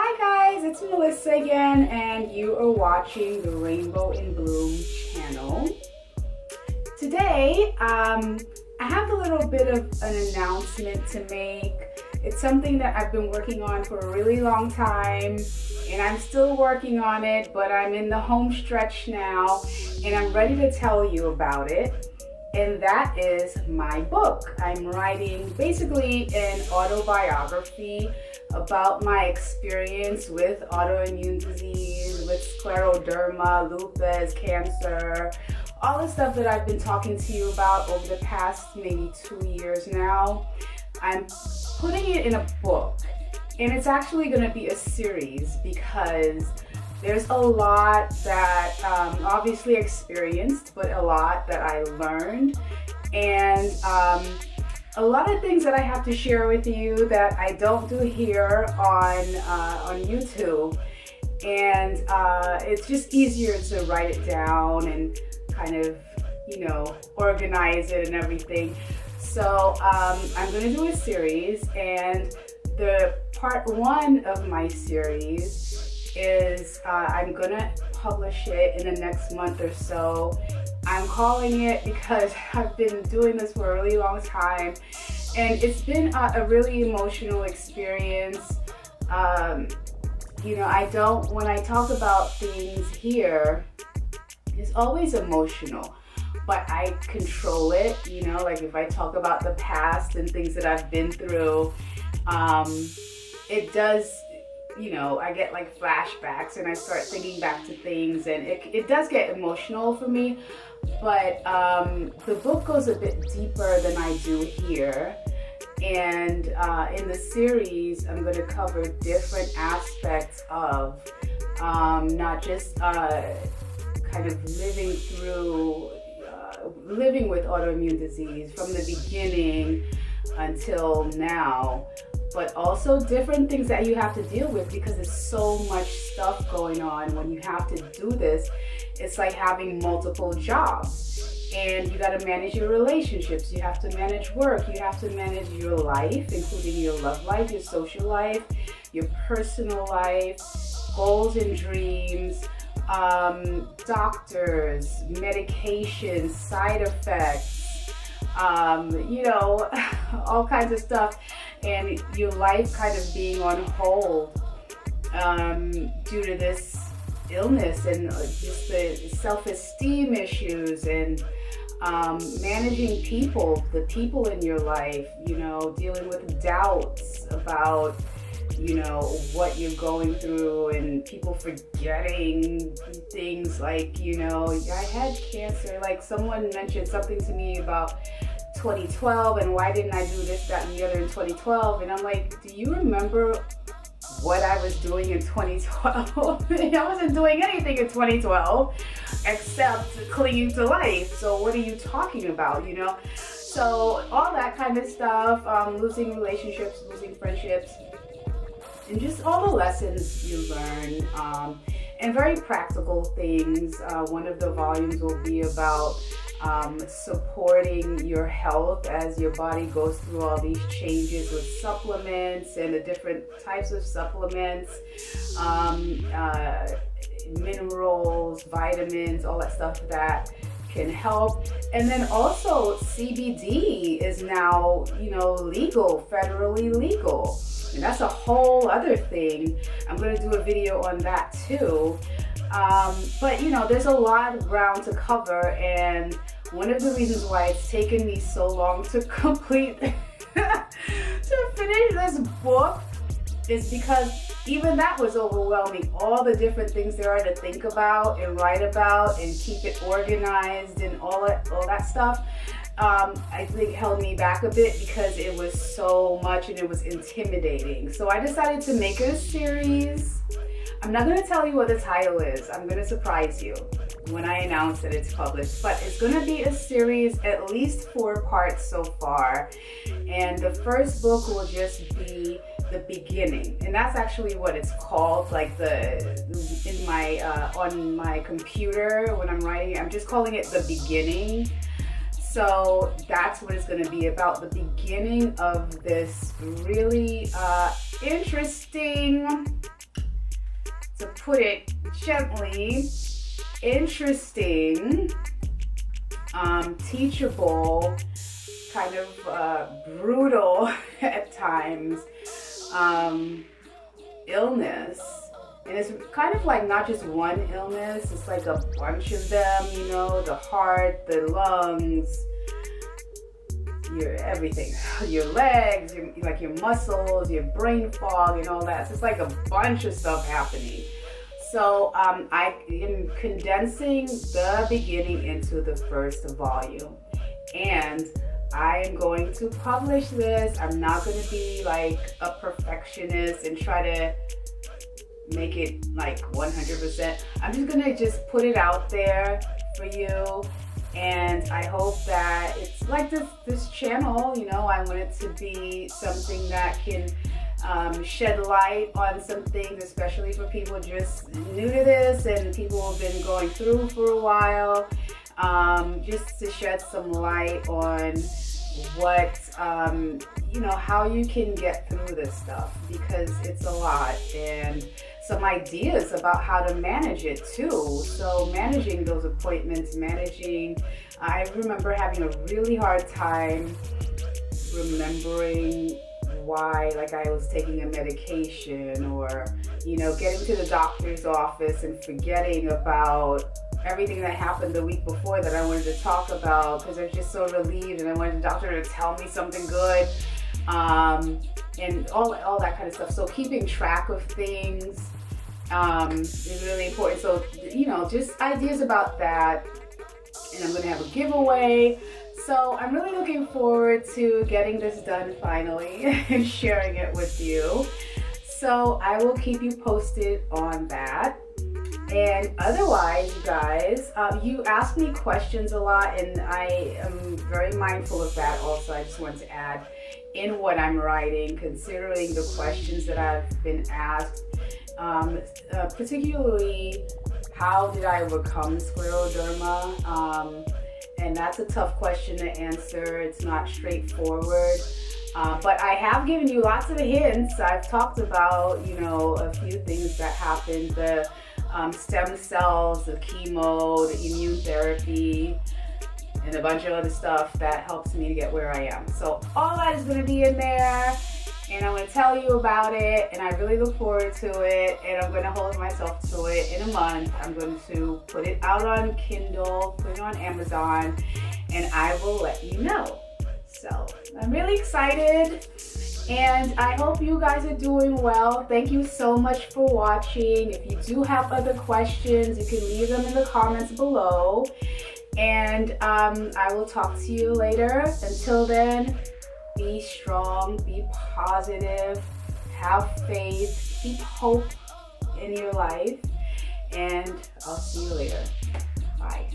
Hi guys, it's Melissa again, and you are watching the Rainbow in Bloom channel. Today, I have a little bit of an announcement to make. It's something that I've been working on for a really long time, and I'm still working on it, but I'm in the home stretch now, and I'm ready to tell you about it. And that is my book. I'm writing basically an autobiography about my experience with autoimmune disease, with scleroderma, lupus, cancer, all the stuff that I've been talking to you about over the past maybe 2 years now. I'm putting it in a book, and it's actually going to be a series because there's a lot that obviously experienced, but a lot that I learned, and a lot of things that I have to share with you that I don't do here on YouTube. And it's just easier to write it down and kind of, organize it and everything. So I'm going to do a series, and the part 1 of my series is I'm gonna publish it in the next month or so. I'm calling it because I've been doing this for a really long time, and it's been a really emotional experience. When I talk about things here, it's always emotional, but I control it. Like if I talk about the past and things that I've been through, it does, I get like flashbacks and I start thinking back to things, and it does get emotional for me. But the book goes a bit deeper than I do here. And in the series, I'm going to cover different aspects of not just kind of living with autoimmune disease from the beginning until now, but also different things that you have to deal with because there's so much stuff going on. When you have to do this, it's like having multiple jobs, and you got to manage your relationships, you have to manage work, you have to manage your life, including your love life, your social life, your personal life, goals and dreams, doctors, medications, side effects, all kinds of stuff, and your life kind of being on hold due to this illness, and just the self-esteem issues, and managing the people in your life, dealing with doubts about what you're going through, and people forgetting things like, I had cancer. Like someone mentioned something to me about 2012 and why didn't I do this, that, and the other in 2012, and I'm like, do you remember what I was doing in 2012? I wasn't doing anything in 2012 except clinging to life. So what are you talking about, So all that kind of stuff, losing relationships, losing friendships, and just all the lessons you learn, and very practical things. One of the volumes will be about supporting your health as your body goes through all these changes with supplements and the different types of supplements, minerals, vitamins, all that stuff that can help. And then also CBD is now, legal, federally legal. And that's a whole other thing. I'm going to do a video on that too. But there's a lot of ground to cover, and one of the reasons why it's taken me so long to complete to finish this book is because even that was overwhelming. All the different things there are to think about and write about and keep it organized and all that stuff. I think held me back a bit because it was so much and it was intimidating. So I decided to make it a series. I'm not going to tell you what the title is. I'm going to surprise you when I announce that it's published. But it's going to be a series, at least 4 parts so far. And the first book will just be the beginning. And that's actually what it's called. Like on my computer when I'm writing, I'm just calling it the beginning. So that's what it's going to be about, the beginning of this really interesting to put it gently, interesting, teachable, kind of brutal at times illness. And it's kind of like not just one illness, it's like a bunch of them, you know, the heart, the lungs, your everything, your legs, your muscles, your brain fog and all that. So it's like a bunch of stuff happening. So I am condensing the beginning into the first volume. And I am going to publish this. I'm not going to be like a perfectionist and try to make it like 100%. I'm just gonna put it out there for you, and I hope that it's like this channel, you know, I want it to be something that can shed light on some things, especially for people just new to this and people who have been going through for a while, just to shed some light on what you know, how you can get through this stuff, because it's a lot, and some ideas about how to manage it too. So managing those appointments, I remember having a really hard time remembering why, like, I was taking a medication, or, you know, getting to the doctor's office and forgetting about everything that happened the week before that I wanted to talk about, because I was just so relieved and I wanted the doctor to tell me something good, and all that kind of stuff. So keeping track of things is really important. So, you know, just ideas about that. And I'm going to have a giveaway. So I'm really looking forward to getting this done finally and sharing it with you. So I will keep you posted on that. And otherwise, you guys, you ask me questions a lot, and I am very mindful of that also. I just want to add in what I'm writing, considering the questions that I've been asked, particularly how did I overcome scleroderma? And that's a tough question to answer. It's not straightforward. But I have given you lots of hints. I've talked about, you know, a few things that happened, the stem cells, the chemo, the immune therapy, and a bunch of other stuff that helps me to get where I am. So all that is going to be in there, and I'm going to tell you about it, and I really look forward to it, and I'm going to hold myself to it. In a month, I'm going to put it out on Kindle, put it on Amazon, and I will let you know. So I'm really excited, and I hope you guys are doing well. Thank you so much for watching. If you do have other questions, you can leave them in the comments below, and I will talk to you later. Until then, be strong, be positive, have faith, keep hope in your life, and I'll see you later. Bye.